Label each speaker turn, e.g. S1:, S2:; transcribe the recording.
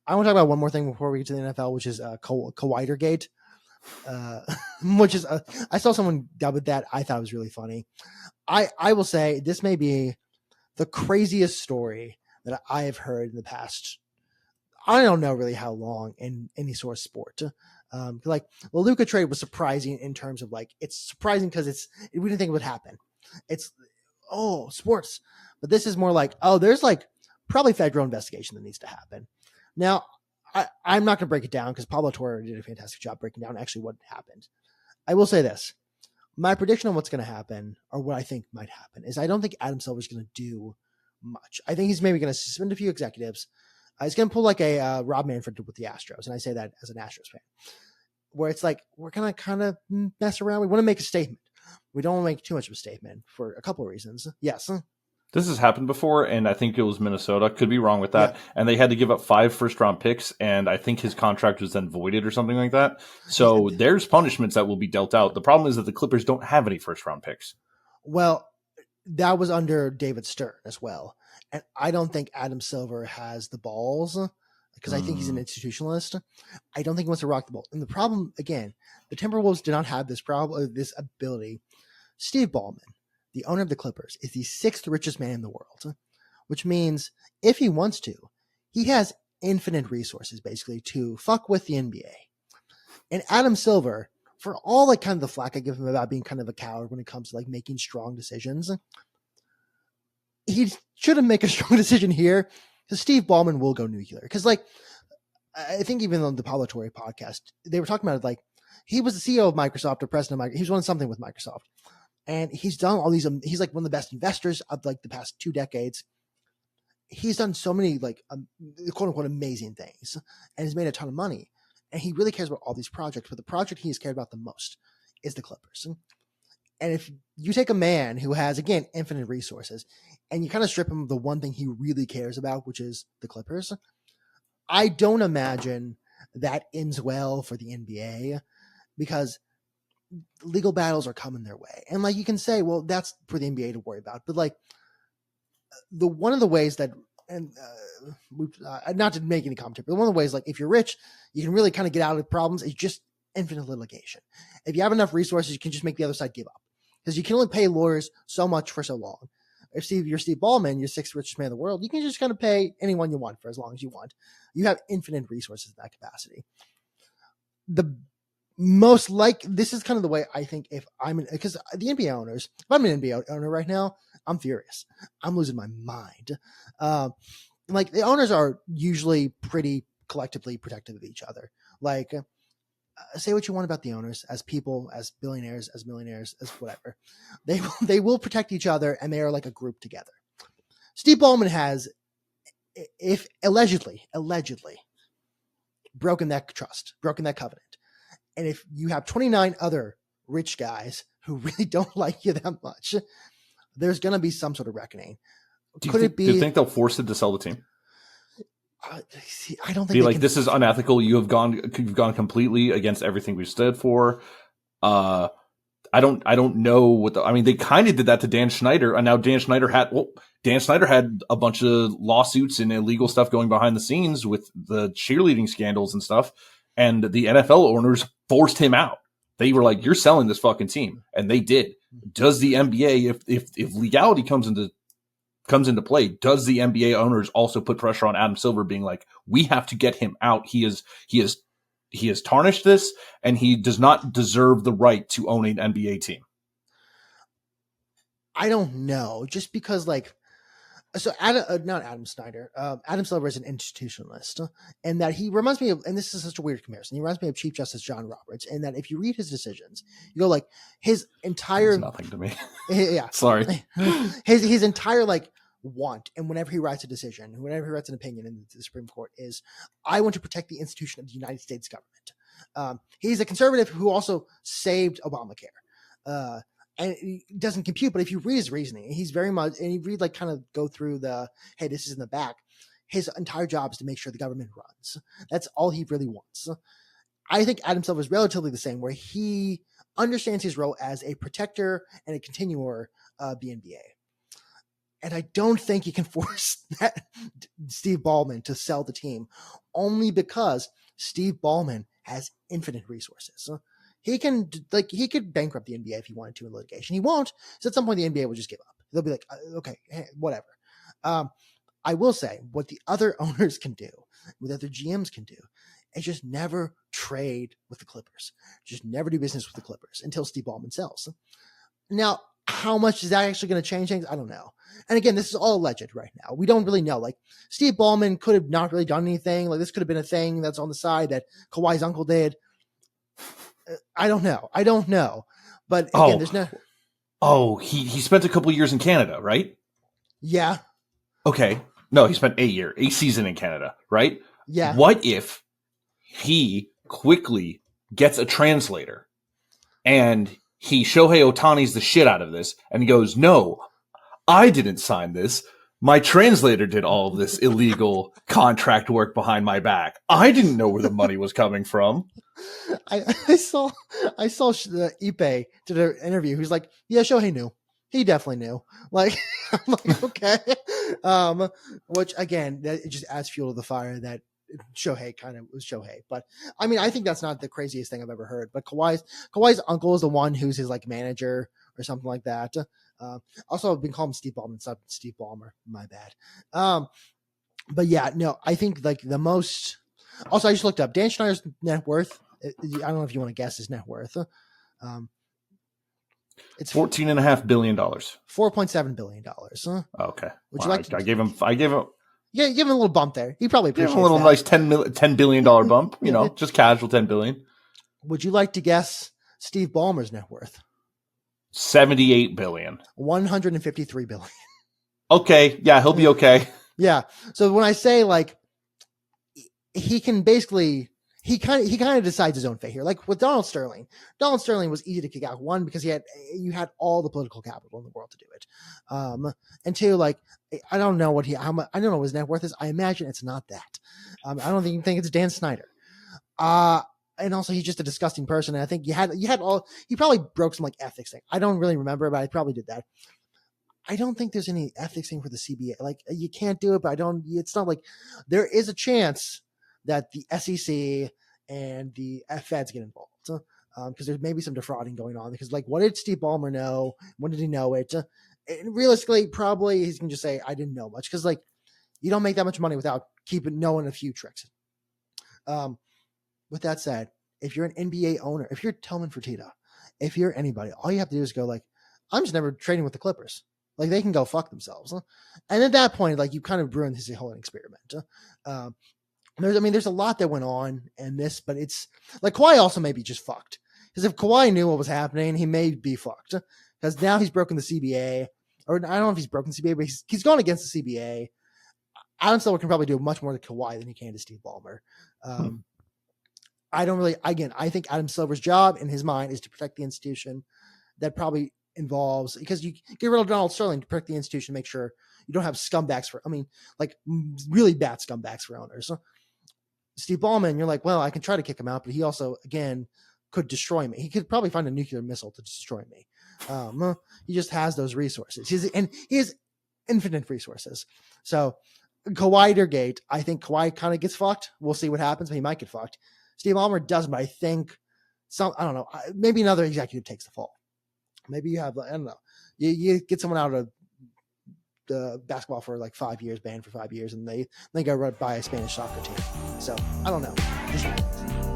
S1: I want to talk about one more thing before we get to the NFL, which is Kawhi Gate, which is I saw someone dub it that. I thought it was really funny. I will say this may be the craziest story that I have heard in the past. I don't know really how long in any sort of sport. Like the Luka trade was surprising in terms of like, it's surprising because we didn't think it would happen. It's, sports. But this is more like, there's like probably federal investigation that needs to happen. Now, I'm not going to break it down because Pablo Torre did a fantastic job breaking down actually what happened. I will say this. My prediction on what's going to happen, or what I think might happen, is I don't think Adam Silver is going to do much. I think he's maybe going to suspend a few executives. He's going to pull like a Rob Manfred with the Astros, and I say that as an Astros fan, where it's like we're going to kind of mess around. We want to make a statement. We don't want to make too much of a statement for a couple of reasons. Yes.
S2: This has happened before, and I think it was Minnesota. Could be wrong with that. Yeah. And they had to give up 5 first-round picks, and I think his contract was then voided or something like that. So there's punishments that will be dealt out. The problem is that the Clippers don't have any first-round picks.
S1: Well, that was under David Stern as well. And I don't think Adam Silver has the balls because I think he's an institutionalist. I don't think he wants to rock the ball. And the problem, again, the Timberwolves did not have this ability. Steve Ballmer, the owner of the Clippers, is the 6th richest man in the world, which means if he wants to, he has infinite resources basically to fuck with the NBA. And Adam Silver, for all like kind of the flack I give him about being kind of a coward when it comes to like making strong decisions, he shouldn't make a strong decision here because Steve Ballmer will go nuclear. Because like, I think even on the Pablo Torre podcast, they were talking about it like he was the CEO of Microsoft or president of Microsoft. He was doing something with Microsoft. And he's done all these, he's like one of the best investors of like the past 2 decades. He's done so many like quote unquote amazing things and he's made a ton of money. And he really cares about all these projects, but the project he has cared about the most is the Clippers. And if you take a man who has, again, infinite resources and you kind of strip him of the one thing he really cares about, which is the Clippers, I don't imagine that ends well for the NBA because legal battles are coming their way. And like you can say, well, that's for the NBA to worry about. But like one of the ways that, and not to make any commentary, but one of the ways, like if you're rich, you can really kind of get out of the problems is just infinite litigation. If you have enough resources, you can just make the other side give up because you can only pay lawyers so much for so long. If you're Steve Ballmer, you're 6th richest man in the world, you can just kind of pay anyone you want for as long as you want. You have infinite resources in that capacity. This is kind of the way I think because the NBA owners, if I'm an NBA owner right now, I'm furious. I'm losing my mind. Like the owners are usually pretty collectively protective of each other. Like say what you want about the owners as people, as billionaires, as millionaires, as whatever. They will protect each other and they are like a group together. Steve Ballmer has, if allegedly broken that trust, broken that covenant. And if you have 29 other rich guys who really don't like you that much, there's going to be some sort of reckoning.
S2: Do you think they'll force him to sell the team?
S1: I don't think
S2: be like, this is unethical. You've gone completely against everything we stood for. I don't know what they kind of did that to Dan Snyder, and now Dan Snyder had a bunch of lawsuits and illegal stuff going behind the scenes with the cheerleading scandals and stuff. And the NFL owners forced him out. They were like, you're selling this fucking team. And they did. Does the NBA, if legality comes into play, does the NBA owners also put pressure on Adam Silver being like, we have to get him out. He has tarnished this and he does not deserve the right to own an NBA team.
S1: I don't know. Just because Adam Silver is an institutionalist, and that he reminds me of, and this is such a weird comparison, he reminds me of Chief Justice John Roberts, and that if you read his decisions, you go like his entire
S2: nothing to me.
S1: Yeah,
S2: sorry.
S1: His entire want, and whenever he writes a decision, whenever he writes an opinion in the Supreme Court, is I want to protect the institution of the United States government. He's a conservative who also saved Obamacare. And it doesn't compute, but if you read his reasoning, he's very much, and you read kind of go through hey, this is in the back. His entire job is to make sure the government runs. That's all he really wants. I think Adam Silver is relatively the same, where he understands his role as a protector and a continuer of the NBA. And I don't think you can force Steve Ballmer to sell the team, only because Steve Ballmer has infinite resources. He could bankrupt the NBA if he wanted to in litigation. He won't. So at some point, the NBA will just give up. They'll be like, okay, whatever. I will say what the other owners can do, what other GMs can do, is just never trade with the Clippers. Just never do business with the Clippers until Steve Ballmer sells. Now, how much is that actually going to change things? I don't know. And again, this is all alleged right now. We don't really know. Like, Steve Ballmer could have not really done anything. Like, this could have been a thing that's on the side that Kawhi's uncle did. I don't know. But again, there's no.
S2: Oh, he spent a couple years in Canada, right?
S1: Yeah.
S2: Okay. No, he spent a season in Canada, right?
S1: Yeah.
S2: What if he quickly gets a translator and he Shohei Otani's the shit out of this and he goes, no, I didn't sign this. My translator did all of this illegal contract work behind my back. I didn't know where the money was coming from.
S1: I saw Ipe did an interview. He's like, yeah, Shohei knew. He definitely knew. Like, I'm like, okay. Which again, it just adds fuel to the fire that Shohei kind of was Shohei. But I mean, I think that's not the craziest thing I've ever heard. But Kawhi's uncle is the one who's his like manager or something like that. Also, I've been calling him Steve Ballmer. It's not Steve Ballmer. My bad. But yeah, no, I think like the most. Also, I just looked up Dan Schneider's net worth. I don't know if you want to guess his net worth. It's
S2: $14.5 billion.
S1: $4.7 billion.
S2: Okay.
S1: Would you like to,
S2: I gave him.
S1: Yeah, give him a little bump there. He probably
S2: Give
S1: appreciates
S2: him a little
S1: that.
S2: nice $10 billion bump. You know, just casual $10 billion.
S1: Would you like to guess Steve Ballmer's net worth?
S2: $78 billion.
S1: $153 billion.
S2: Okay. Yeah, he'll be okay.
S1: Yeah. So when I say like he can basically he kind of decides his own fate here. Like with Donald Sterling was easy to kick out. One, because you had all the political capital in the world to do it. And two, like I don't know I don't know what his net worth is. I imagine it's not that. I don't even think it's Dan Snyder. And also he's just a disgusting person. And I think he probably broke some like ethics thing. I don't really remember, but I probably did that. I don't think there's any ethics thing for the CBA. Like you can't do it, but it's not like there is a chance that the SEC and the Feds get involved. Because there's maybe some defrauding going on, because like, what did Steve Ballmer know? When did he know it? And realistically, probably he's going to just say, I didn't know much. Cause like you don't make that much money without knowing a few tricks. With that said, if you're an NBA owner, if you're Tillman Fertitta, if you're anybody, all you have to do is go like, I'm just never trading with the Clippers. Like they can go fuck themselves. And at that point, like you kind of ruined his whole experiment. There's a lot that went on in this, but it's like Kawhi also may be just fucked. Because if Kawhi knew what was happening, he may be fucked. Because now he's broken the CBA. Or I don't know if he's broken the CBA, but he's gone against the CBA. Adam Silver can probably do much more to Kawhi than he can to Steve Ballmer. I think Adam Silver's job in his mind is to protect the institution. That probably involves, because you get rid of Donald Sterling to protect the institution, make sure you don't have scumbags like really bad scumbags for owners. Steve Ballmer, you're like, well, I can try to kick him out, but he also, again, could destroy me. He could probably find a nuclear missile to destroy me. He just has those resources. He has infinite resources. So Kawhi Gate, I think Kawhi kind of gets fucked. We'll see what happens, but he might get fucked. Steve Ballmer doesn't, but I think I don't know, maybe another executive takes the fall. Maybe you have, I don't know, you get someone out of the basketball for like 5 years, banned for 5 years, and they go right by a Spanish soccer team. So I don't know.